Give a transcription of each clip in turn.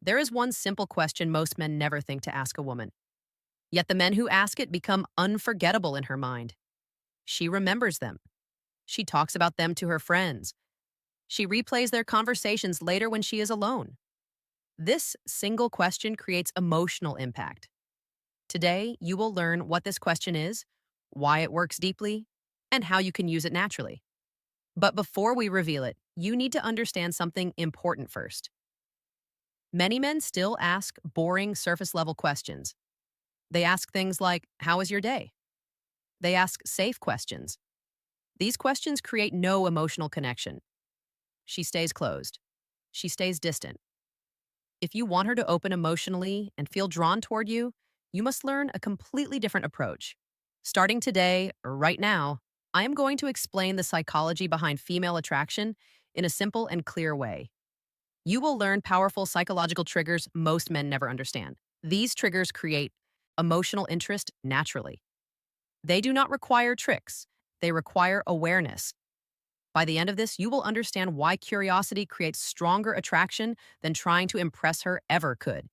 There is one simple question most men never think to ask a woman. Yet the men who ask it become unforgettable in her mind. She remembers them. She talks about them to her friends. She replays their conversations later when she is alone. This single question creates emotional impact. Today, you will learn what this question is, why it works deeply, and how you can use it naturally. But before we reveal it, you need to understand something important first. Many men still ask boring surface level questions. They ask things like, "How was your day?" They ask safe questions. These questions create no emotional connection. She stays closed. She stays distant. If you want her to open emotionally and feel drawn toward you, you must learn a completely different approach. Starting today, or right now, I am going to explain the psychology behind female attraction in a simple and clear way. You will learn powerful psychological triggers most men never understand. These triggers create emotional interest naturally. They do not require tricks, they require awareness. By the end of this, you will understand why curiosity creates stronger attraction than trying to impress her ever could.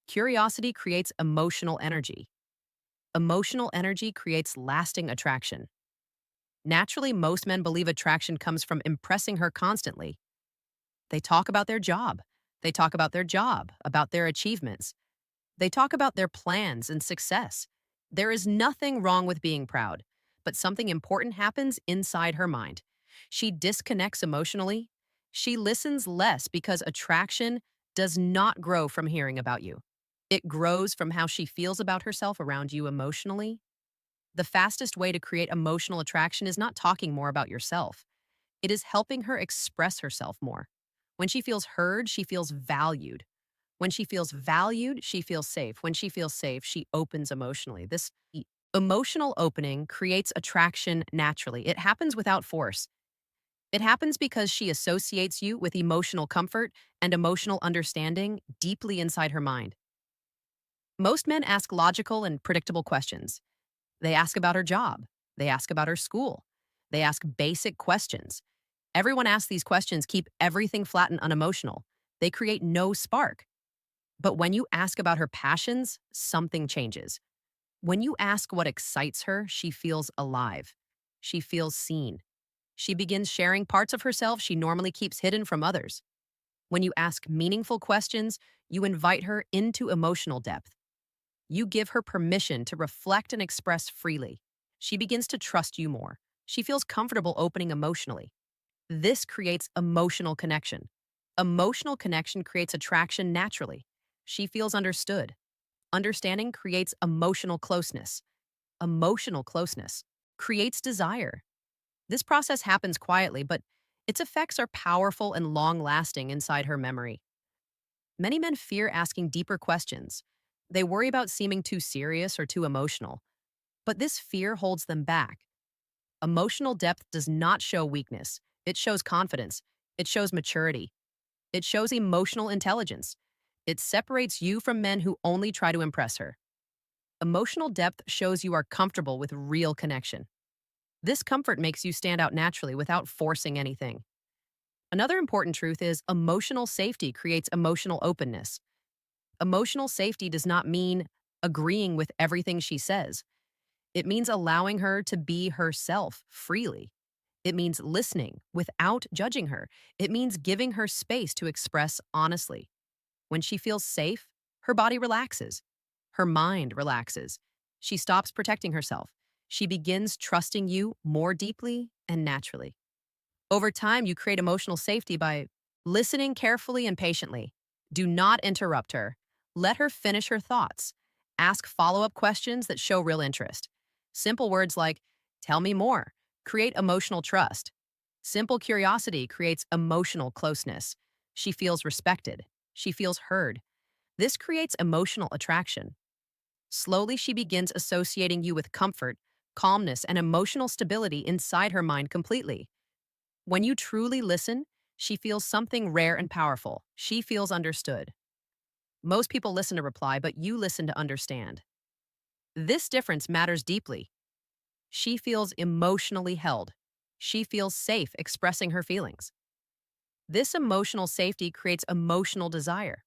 Curiosity creates emotional energy. Emotional energy creates lasting attraction. Naturally, most men believe attraction comes from impressing her constantly. They talk about their job. They talk about their job, about their achievements. They talk about their plans and success. There is nothing wrong with being proud, but something important happens inside her mind. She disconnects emotionally. She listens less because attraction does not grow from hearing about you. It grows from how she feels about herself around you emotionally. The fastest way to create emotional attraction is not talking more about yourself. It is helping her express herself more. When she feels heard, she feels valued. When she feels valued, she feels safe. When she feels safe, she opens emotionally. Emotional opening creates attraction naturally. It happens without force. It happens because she associates you with emotional comfort and emotional understanding deeply inside her mind. Most men ask logical and predictable questions. They ask about her job. They ask about her school. They ask basic questions. Everyone asks these questions keep everything flat and unemotional. They create no spark. But when you ask about her passions, something changes. When you ask what excites her, she feels alive. She feels seen. She begins sharing parts of herself she normally keeps hidden from others. When you ask meaningful questions, you invite her into emotional depth. You give her permission to reflect and express freely. She begins to trust you more. She feels comfortable opening emotionally. This creates emotional connection. Emotional connection creates attraction naturally. She feels understood. Understanding creates emotional closeness. Emotional closeness creates desire. This process happens quietly, but its effects are powerful and long lasting inside her memory. Many men fear asking deeper questions. They worry about seeming too serious or too emotional, but this fear holds them back. Emotional depth does not show weakness, it shows confidence, it shows maturity, it shows emotional intelligence. It separates you from men who only try to impress her. Emotional depth shows you are comfortable with real connection. This comfort makes you stand out naturally without forcing anything. Another important truth is emotional safety creates emotional openness. Emotional safety does not mean agreeing with everything she says. It means allowing her to be herself freely. It means listening without judging her. It means giving her space to express honestly. When she feels safe, her body relaxes. Her mind relaxes. She stops protecting herself. She begins trusting you more deeply and naturally. Over time, you create emotional safety by listening carefully and patiently. Do not interrupt her. Let her finish her thoughts. Ask follow up questions that show real interest. Simple words like, "Tell me more," create emotional trust. Simple curiosity creates emotional closeness. She feels respected. She feels heard. This creates emotional attraction. Slowly, she begins associating you with comfort, calmness, and emotional stability inside her mind completely. When you truly listen, she feels something rare and powerful. She feels understood. Most people listen to reply, but you listen to understand. This difference matters deeply. She feels emotionally held. She feels safe expressing her feelings. This emotional safety creates emotional desire.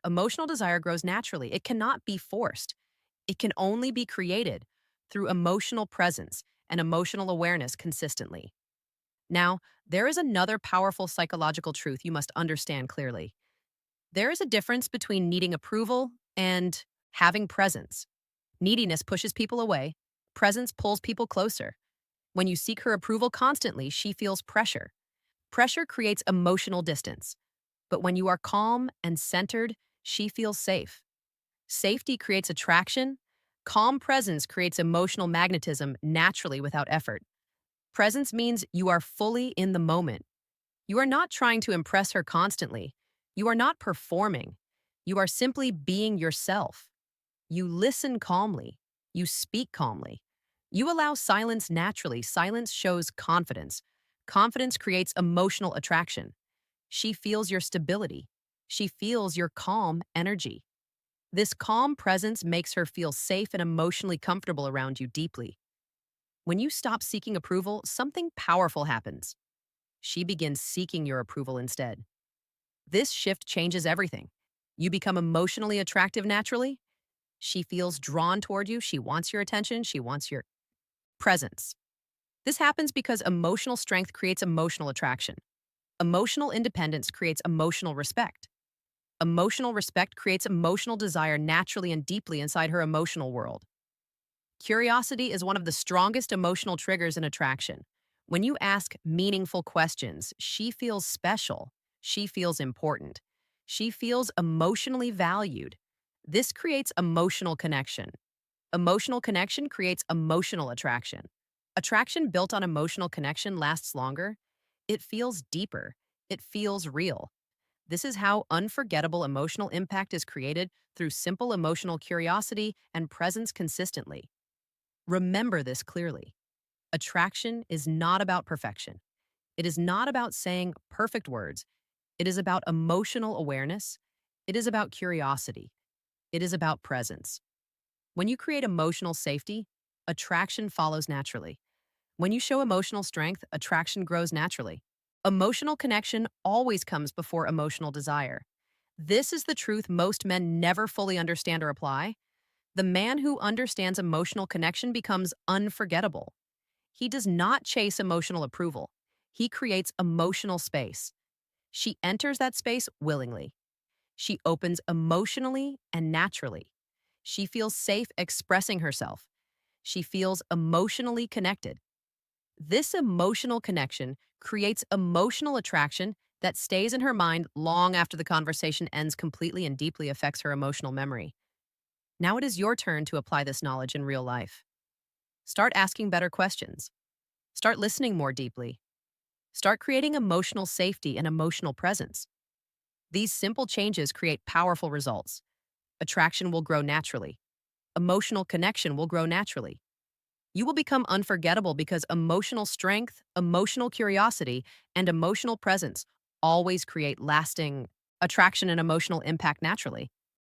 emotional desire grows naturally. It cannot be forced. It can only be created through emotional presence and emotional awareness consistently. Now, there is another powerful psychological truth you must understand clearly. There is a difference between needing approval and having presence. Neediness pushes people away, presence pulls people closer. When you seek her approval constantly, she feels pressure. Pressure creates emotional distance. But when you are calm and centered, she feels safe. Safety creates attraction. Calm presence creates emotional magnetism naturally without effort. Presence means you are fully in the moment. You are not trying to impress her constantly. You are not performing. You are simply being yourself. You listen calmly. You speak calmly. You allow silence naturally. Silence shows confidence. Confidence creates emotional attraction. She feels your stability. She feels your calm energy. This calm presence makes her feel safe and emotionally comfortable around you deeply. When you stop seeking approval, something powerful happens. She begins seeking your approval instead. This shift changes everything. You become emotionally attractive naturally. She feels drawn toward you. She wants your attention. She wants your presence. This happens because emotional strength creates emotional attraction. Emotional independence creates emotional respect. Emotional respect creates emotional desire naturally and deeply inside her emotional world. Curiosity is one of the strongest emotional triggers in attraction. When you ask meaningful questions, she feels special. She feels important. She feels emotionally valued. This creates emotional connection. Emotional connection creates emotional attraction. Attraction built on emotional connection lasts longer. It feels deeper. It feels real. This is how unforgettable emotional impact is created through simple emotional curiosity and presence consistently. Remember this clearly. Attraction is not about perfection. It is not about saying perfect words. It is about emotional awareness. It is about curiosity. It is about presence. When you create emotional safety, attraction follows naturally. When you show emotional strength, attraction grows naturally. Emotional connection always comes before emotional desire. This is the truth most men never fully understand or apply. The man who understands emotional connection becomes unforgettable. He does not chase emotional approval. He creates emotional space. She enters that space willingly. She opens emotionally and naturally. She feels safe expressing herself. She feels emotionally connected. This emotional connection creates emotional attraction that stays in her mind long after the conversation ends completely and deeply affects her emotional memory. Now it is your turn to apply this knowledge in real life. Start asking better questions. Start listening more deeply. Start creating emotional safety and emotional presence. These simple changes create powerful results. Attraction will grow naturally. Emotional connection will grow naturally. You will become unforgettable because emotional strength, emotional curiosity, and emotional presence always create lasting attraction and emotional impact naturally.